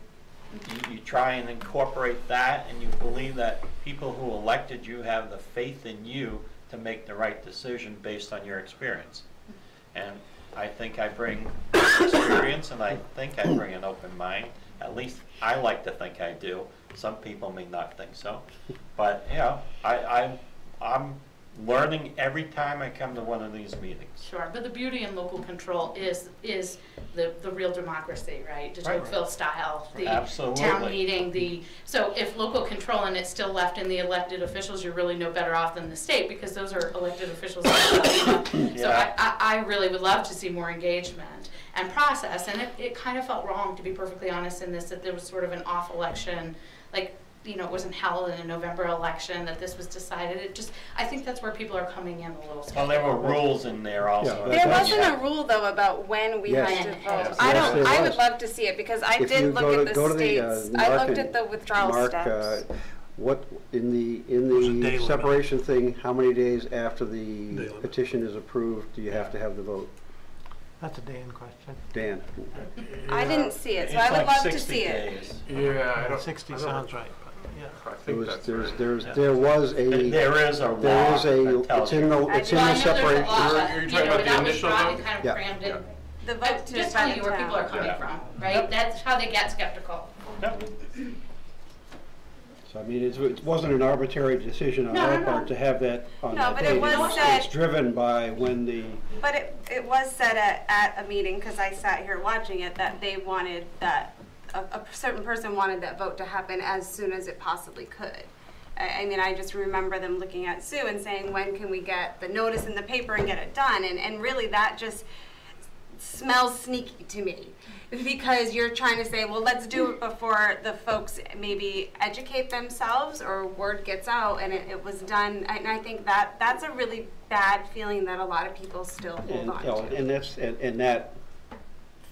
you try and incorporate that, and you believe that people who elected you have the faith in you to make the right decision based on your experience. And I think I bring experience, and I think I bring an open mind. At least I like to think I do. Some people may not think so, but I'm learning every time I come to one of these meetings. Sure, but the beauty in local control is the real democracy, right? De Right. Tocqueville style, the Absolutely. town meeting, so if local control and it's still left in the elected officials, you're really no better off than the state because those are elected officials. So Yeah. I really would love to see more engagement and process, and it kind of felt wrong, to be perfectly honest, in this, that there was sort of an off election, like, it wasn't held in a November election, that this was decided. I think that's where people are coming in a little skeptical. Well, there were rules in there also. There wasn't a rule though about when we Yes. had to vote. Yes. I Yes, would love to see it because I If you did look go at to- the go to the, states. Mark I looked and- at the withdrawal Mark, steps. what, in There's a day the limit. separation thing, how many days after the limit. petition is approved do you have to have the vote? That's a Dan question. Dan? I didn't see it, so It's I would like love to 60 see it. days. Yeah, I don't. 60 I don't- sounds right. Yeah. I think that's right. There was a, There is a law there is a, that tells it's in the, you. it's in Well, I the know there's a separation. law, but, You're you talking know, about the that initial was probably vote? kind of Yeah. crammed in. The I'm vote to just by telling the you where people are town. coming Yeah. from, right? That's how they get skeptical. Yep. So I mean, it wasn't an arbitrary decision on No, our no, part no. to have that on No, that but date. it was It's said- driven by when the, But it was said at a meeting, because I sat here watching it, that they wanted that, a certain person wanted that vote to happen as soon as it possibly could. I mean, I just remember them looking at Sue and saying, when can we get the notice in the paper and get it done? And really that just smells sneaky to me. Because you're trying to say, well, let's do it before the folks maybe educate themselves or word gets out, and it was done. And I think that's a really bad feeling that a lot of people still hold and, on you know, to. and that's, and that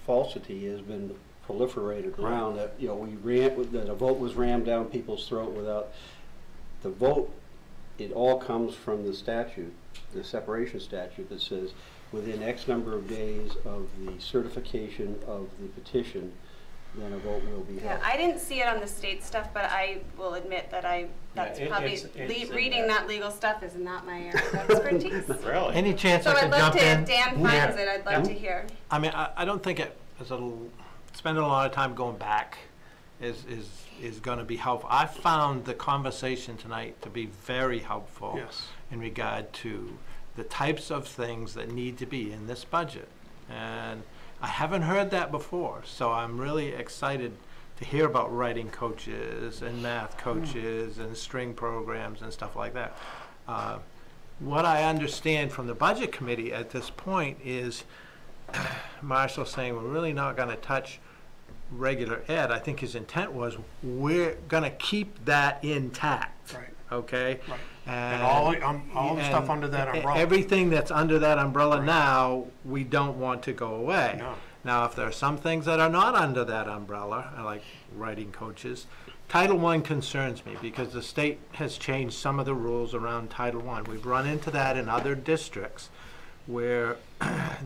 falsity has been proliferated around, that, you know, that a vote was rammed down people's throat without, the vote, it all comes from the statute, the separation statute that says within X number of days of the certification of the petition, then a vote will be held. Yeah, I didn't see it on the state stuff, but I will admit that that's Yeah, probably, it's in reading there. that legal stuff is not my area of expertise. Really? Any chance So I I'd could love jump to, in? if Dan finds it, I'd love to hear. I mean, I don't think it is spending a lot of time going back is going to be helpful. I found the conversation tonight to be very helpful Yes. in regard to the types of things that need to be in this budget. And I haven't heard that before, so I'm really excited to hear about writing coaches and math coaches and string programs and stuff like that. What I understand from the budget committee at this point is Marshall saying we're really not going to touch regular ed. I think his intent was we're going to keep that intact. Right. Okay? Right. And all the stuff under that umbrella. Everything that's under that umbrella now, we don't want to go away. No. Now, if there are some things that are not under that umbrella, like writing coaches, Title I concerns me because the state has changed some of the rules around Title I. We've run into that in other districts where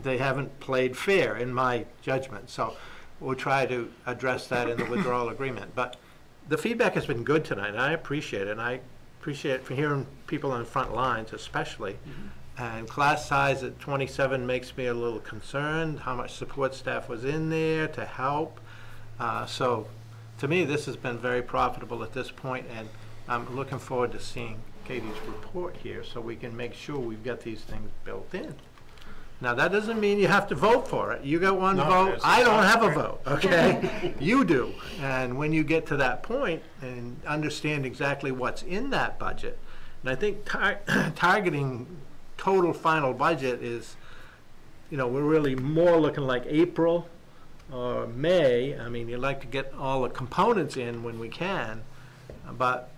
they haven't played fair, in my judgment. So we'll try to address that in the withdrawal agreement. But the feedback has been good tonight, and I appreciate it. And I appreciate it for hearing people on the front lines, especially. And class size at 27 makes me a little concerned, how much support staff was in there to help. So to me, this has been very profitable at this point, and I'm looking forward to seeing Katie's report here so we can make sure we've got these things built in. Now, that doesn't mean you have to vote for it. You got one No, vote, it's I don't not have a right. vote, okay? You do. And when you get to that point and understand exactly what's in that budget, and I think targeting total final budget is, you know, we're really more looking like April or May. I mean, you'd like to get all the components in when we can, but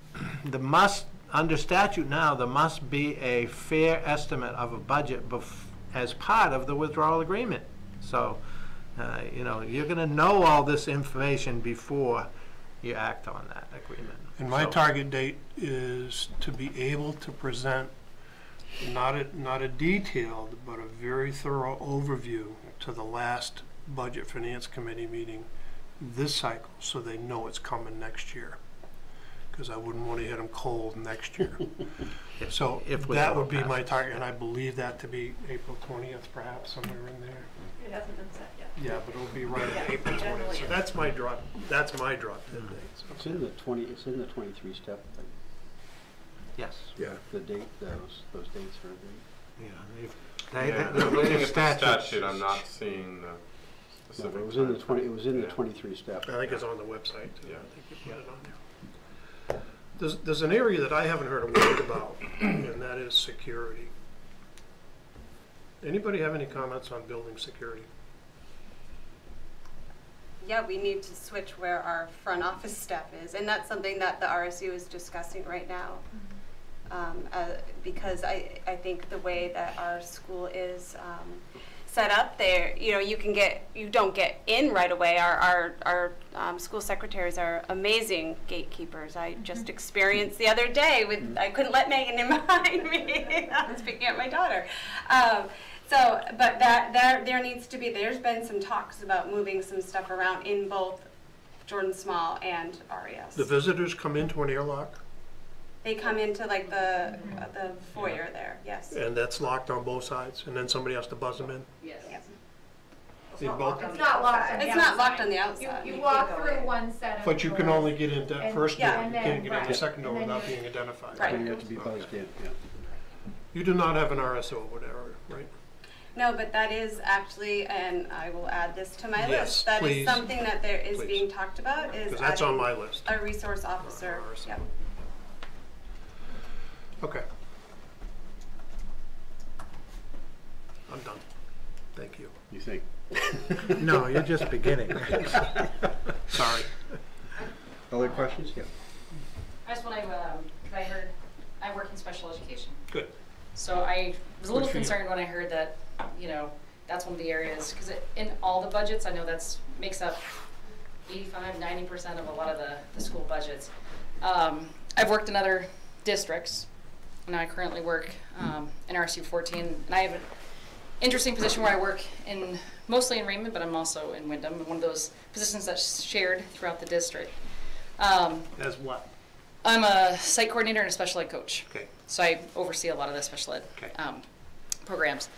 under statute now, there must be a fair estimate of a budget as part of the withdrawal agreement. So, you know, you're going to know all this information before you act on that agreement. And my So- target date is to be able to present not a detailed, but a very thorough overview to the last Budget Finance Committee meeting this cycle, so they know it's coming next year. Because I wouldn't want to hit them cold next year. So if that would be withdrawal my passes, target, and yeah. I believe that to be April 20th, perhaps, somewhere in there. It hasn't been set yet. Yeah, but it'll be right at Yeah, April 20th. generally So is. that's my drop dead date. It's in the 23 step, I think. Yes. Yeah. The date, those dates are the. Yeah, Yeah, looking at the statute, I'm not seeing the No, specific. but it was in the time 20, it was in the Yeah. 23 step. I think it's on the website, too. Yeah. I think you put it on there. There's an area that I haven't heard a word about, and that is security. Anybody have any comments on building security? Yeah, we need to switch where our front office staff is, and that's something that the RSU is discussing right now. Because I think the way that our school is set up there, you know, you don't get in right away. Our school secretaries are amazing gatekeepers. I just experienced the other day I couldn't let Megan in behind me. I was picking up my daughter. But there needs to be, there's been some talks about moving some stuff around in both Jordan Small and RES. The visitors come into an airlock, They come into like the foyer there, yes. and that's locked on both sides, and then somebody has to buzz them in? Yes. Yep. They both- It's not locked on the It's not locked outside. on the outside. You walk through one set of But you can doors. only get into that And- first door, yeah, you and can't then- get into the right. second door And then without you- being identified. Right. You have to be buzzed in, yeah. You do not have an RSO or whatever, right? No, but that is actually, and I will add this to my Yes, list. That is please. something that there is Please. being talked about, is Because that's on adding my list. a resource officer. RSO. Yep. Okay. I'm done. Thank you. You think? No, you're just beginning. Sorry. Other questions? Yeah. I just want to, because I heard, I work in special education. Good. So I was a little Good for you. concerned when I heard that, that's one of the areas, because in all the budgets, I know makes up 85, 90% of a lot of the school budgets. I've worked in other districts, and I currently work in RSU 14, and I have an interesting position where I work mostly in Raymond, but I'm also in Wyndham, one of those positions that's shared throughout the district. As what? I'm a site coordinator and a special ed coach. Okay. So I oversee a lot of the special ed Okay. programs.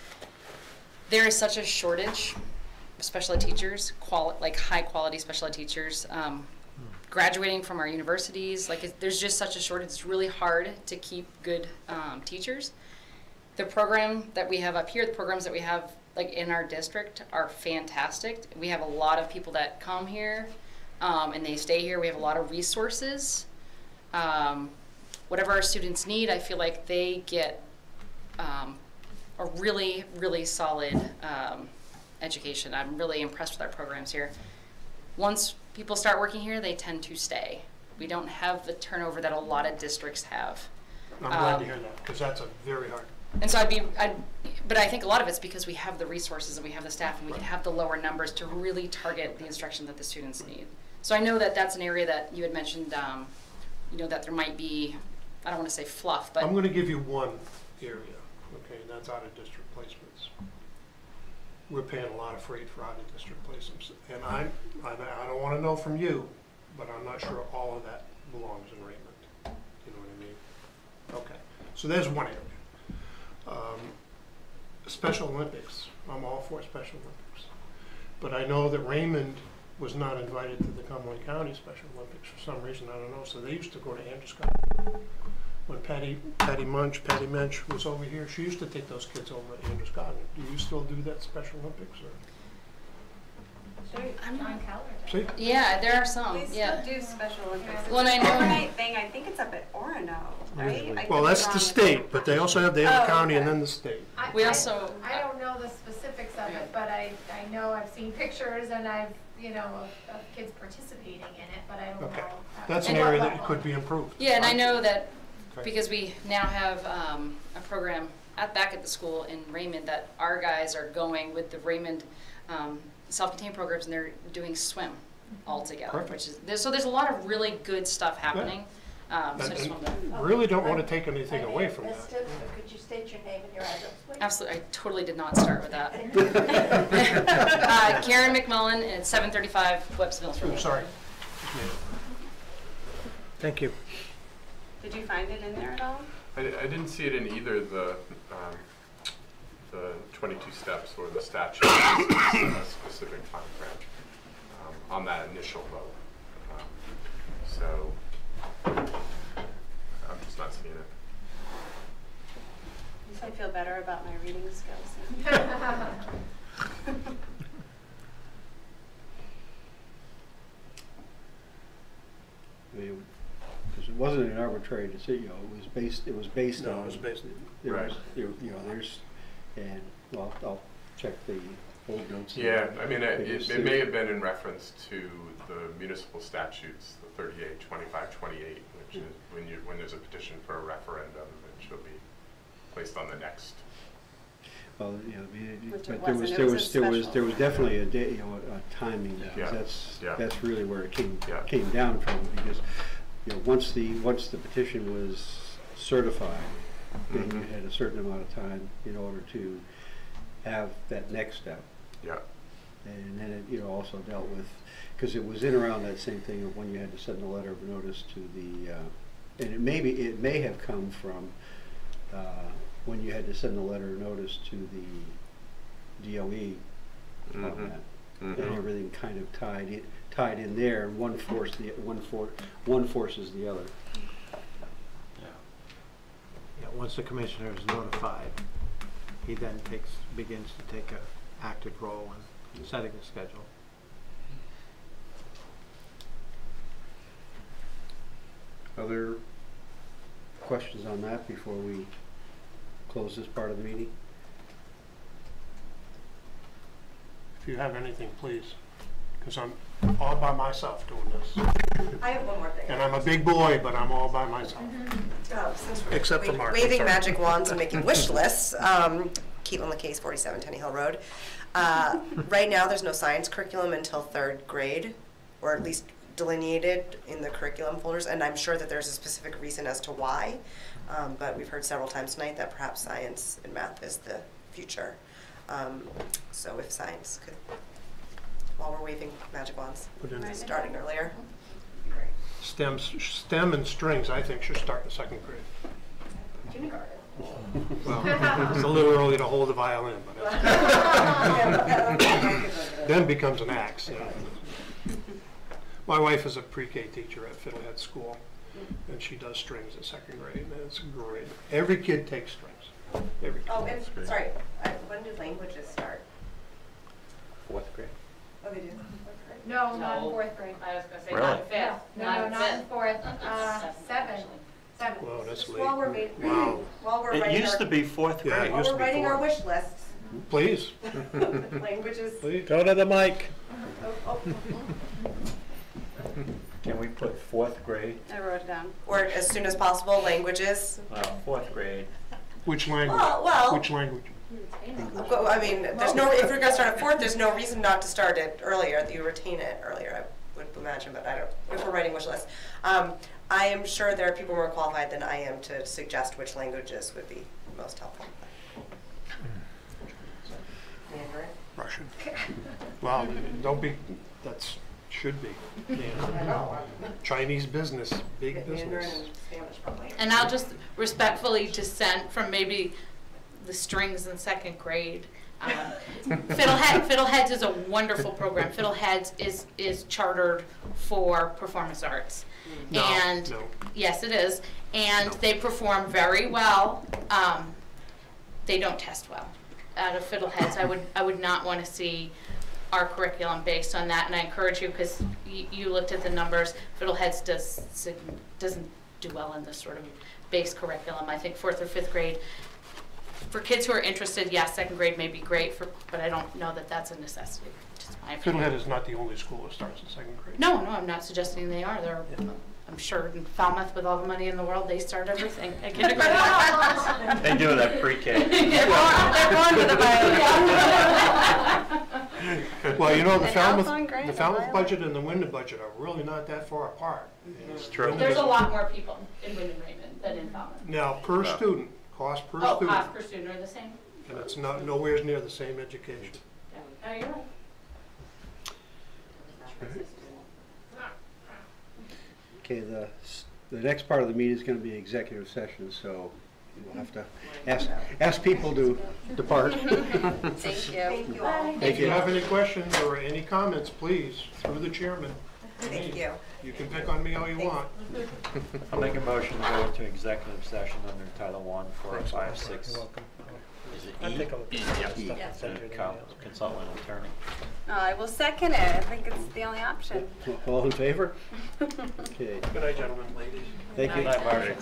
There is such a shortage of special ed teachers, like high quality special ed teachers, graduating from our universities. There's just such a shortage. It's really hard to keep good teachers. The program that we have up here, the programs that we have in our district are fantastic. We have a lot of people that come here and they stay here. We have a lot of resources. Whatever our students need, I feel like they get a really, really solid education. I'm really impressed with our programs here. Once people start working here, they tend to stay. We don't have the turnover that a lot of districts have. I'm glad to hear that, because that's a very hard. And so but I think a lot of it's because we have the resources and we have the staff and we can have the lower numbers to really target the instruction that the students need. So I know that that's an area that you had mentioned, that there might be, I don't want to say fluff, but. I'm going to give you one area, okay, and that's out of district placements. We're paying a lot of freight for out of district placements, and I don't want to know from you, but I'm not sure all of that belongs in Raymond. You know what I mean? Okay, so there's one area. Special Olympics, I'm all for Special Olympics, but I know that Raymond was not invited to the Cumberland County Special Olympics for some reason, I don't know, so they used to go to Androscoggin. When Patty Mensch was over here, she used to take those kids over to Androscoggin. Do you still do that Special Olympics, or? I'm John Keller does. See? Yeah, there are some. We Yeah. still do Special Olympics. It's Well, and I an know- overnight thing. I think it's up at Orono, right? I Well, could be that's wrong the with state, that. but they also have the other Oh, county and okay. then the state. We also- I don't know the specifics of it, but I know I've seen pictures and I've, of kids participating in it, but I don't know. Okay. at That's an what area that level. could be improved. Yeah, and I know that Okay. because we now have a program back at the school in Raymond that our guys are going with the Raymond self-contained programs, and they're doing swim all together. Perfect. There's a lot of really good stuff happening. So I just wanted to, Really don't want to take anything away from that. Missed it, so could you state your name and your address, please? absolutely, I totally did not start with that. Karen McMullen at 735 Webster Mills I'm Road. sorry. Thank you. Did you find it in there at all? I didn't see it in either the 22 steps or the statute, a specific time frame on that initial vote. So I'm just not seeing it. At least I feel better about my reading skills. I mean, because it wasn't an arbitrary decision, it was based No, on. it was based- There Right. was, there's, and, well, I'll check the old notes. Yeah, I mean, Because it may have been in reference to the municipal statutes, the 38, 25, 28, which is when there's a petition for a referendum, it should be placed on the next. Well, I mean, Which but it there wasn't, was, it there was a was, there was, special. there was definitely a day, a timing, Yeah. because Yeah. that's really where it came Yeah. down from, because, once the petition was certified, then you Mhm. had a certain amount of time in order to have that next step. Yeah. And then it, also dealt with, because it was in around that same thing of when you had to send a letter of notice to the, and it may have come from when you had to send a letter of notice to the DOE on that. And everything kind of tied in there, and one forces the other. Yeah, once the commissioner is notified, he then begins to take an active role in setting the schedule. Other questions on that before we close this part of the meeting? If you have anything, please, because I'm all by myself doing this. I have one more thing. And I'm a big boy, but I'm all by myself. Since we're Except for Mark. waving Sorry. magic wands and making wish lists, Keep on the Case, 47 Tenny Hill Road. Right now, there's no science curriculum until 3rd grade, or at least delineated in the curriculum folders, and I'm sure that there's a specific reason as to why, but we've heard several times tonight that perhaps science and math is the future. So if science could, while we're waving magic wands, starting earlier. STEM and strings, I think, should start in 2nd grade. Kindergarten. Well, it's a little early to hold the violin, but then becomes an axe. Yeah. My wife is a pre-K teacher at Fiddlehead School, and she does strings in 2nd grade, and it's great. Every kid takes strings. Every kid. Oh, and sorry, when do languages start? 4th grade. Oh, they do. No, not in 4th grade. I was gonna say Really? not in fifth. No, not in 4th. 7. Wow, that's late. While we're Wow. It writing used to be 4th Yeah, grade. it while used we're to be writing our 4. wish lists, Please. languages. Please. Go to the mic. Can we put 4th grade? I wrote it down. Or as soon as possible, languages. Well, 4th grade. Which language? Well, Which language? I mean, there's no, if we're gonna start at 4th, there's no reason not to start it earlier, that you retain it earlier, I would imagine, but I don't, if we're writing wish lists. I am sure there are people more qualified than I am to suggest which languages would be most helpful. Mandarin? Russian. Well, don't be, that's, should be. Yeah. Chinese business, big Mandarin business. and Spanish probably. And I'll just respectfully dissent from maybe the strings in 2nd grade. Fiddleheads is a wonderful program. Fiddleheads is chartered for performance arts. No. Yes, it is. And they perform very well. They don't test well. Out of Fiddleheads, I would not want to see our curriculum based on that. And I encourage you, because you looked at the numbers, Fiddleheads doesn't do well in this sort of base curriculum. I think 4th or 5th grade, for kids who are interested, yes, 2nd grade may be great, but I don't know that that's a necessity. Just my opinion. Fiddlehead is not the only school that starts in 2nd grade. No, I'm not suggesting they are. I'm sure in Falmouth, with all the money in the world, they start everything at kindergarten. They do it at pre-K. They're born with a violin. Well, you know, the And Falmouth, Alphon Gray, the the Falmouth violin. budget and the Wyndham budget are really not that far apart. It's true. There's a lot more people in Wyndham Raymond than in Falmouth. Now, per student, cost per Oh, student, cost per student are the same? and it's not, nowhere near the same education. Yeah. Oh, you're right. Okay, the next part of the meeting is going to be executive session, so you'll have to ask people to depart. Thank you. Thank you all. If you have any questions or any comments, please, through the chairman. Thank you. You can pick on me all you want. I'll make a motion to go into executive session under Title I, 456. You're welcome. Is it I'll E? take a look. Yes. Consultant attorney. I will second it. I think it's the only option. All in favor? Okay, Good night, gentlemen, ladies. thank you. Good night, Marty.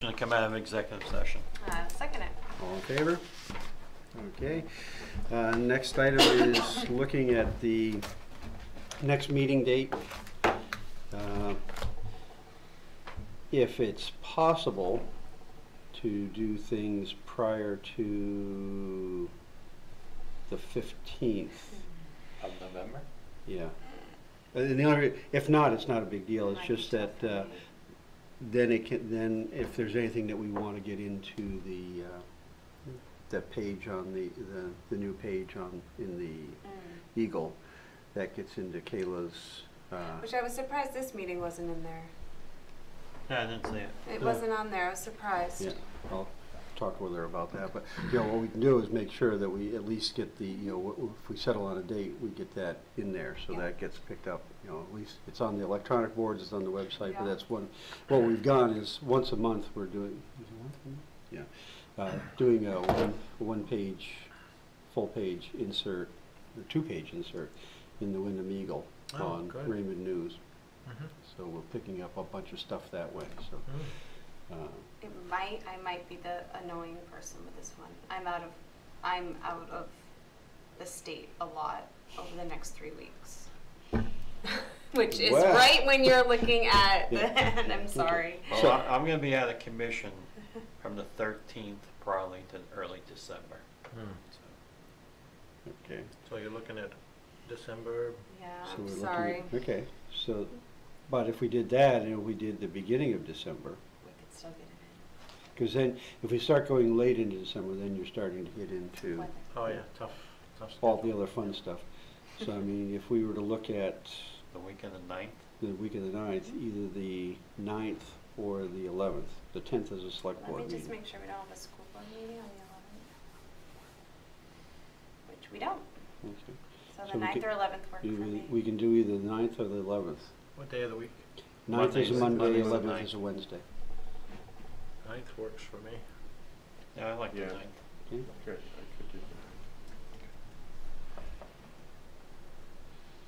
Going to come out of executive session. Second it. All in favor? Okay. Next item is looking at the next meeting date. If it's possible to do things prior to the 15th. Of November? Yeah. And the only, if not, it's not a big deal. It's just that then it can, then if there's anything that we want to get into the page on the new page on, in the Eagle, that gets into Kayla's, Which I was surprised this meeting wasn't in there. Yeah, I didn't see it. It wasn't on there, I was surprised. yeah, I'll talk with her about that, but, you know, what we can do is make sure that we at least get the, you know, if we settle on a date, we get that in there, so Yeah. that gets picked up, you know, at least it's on the electronic boards, it's on the website, but Yeah. that's one, what we've done is, once a month, we're doing, is it once a month? Yeah, doing a one-page, full-page insert, or two-page insert in the Wyndham Eagle Oh, on good. Raymond News. Mhm. So we're picking up a bunch of stuff that way, so. I might be the annoying person with this one. I'm out of the state a lot over the next 3 weeks. Which is Wow. right when you're looking at the Yeah. end, I'm sorry. Well, So- I'm gonna be out of commission from the 13th probably to early December. So, Okay. So you're looking at December? Yeah, So I'm we're sorry. looking, okay, so, but if we did that, and we did the beginning of December, We could still get it because then, if we start going late into December, then you're starting to get in. into Weather. Oh, yeah, tough all schedule. the other fun stuff. So, I mean, if we were to look at the week of the 9th. the week of the 9th, either the 9th or the 11th, the 10th is a select Let board me just meeting. make sure we don't have a school board meeting on the 11th. Which we don't. Okay. So So the we 9th could- or 11th work for me. We can do either the 9th or the 11th. What day of the week? 9th is a Monday's- Monday, Monday's the 11th 9th. is a Wednesday. 9th works for me. Yeah, I like Yeah. the 9th. Okay? Good, I could do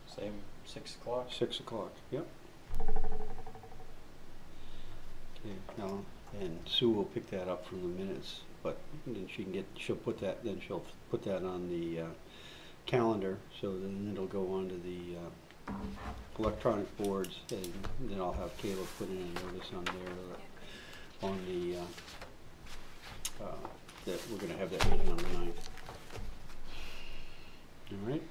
Same 6 o'clock. 6 o'clock, yep. Okay, now, and Sue will pick that up from the minutes, but then she'll put that on the calendar, so then it'll go onto the electronic boards, and then I'll have Caleb put in a notice on there, on the, that we're gonna have that meeting on the 9th. All right?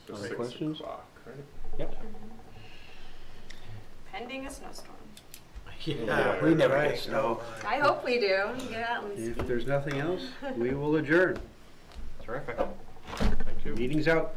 So Other 6 questions? o'clock, right? Yep. Pending a snowstorm. Yeah, we never right. get snow. I hope we do. Get out and If ski. there's nothing else, we will adjourn. Terrific. Thank you. Meeting's out.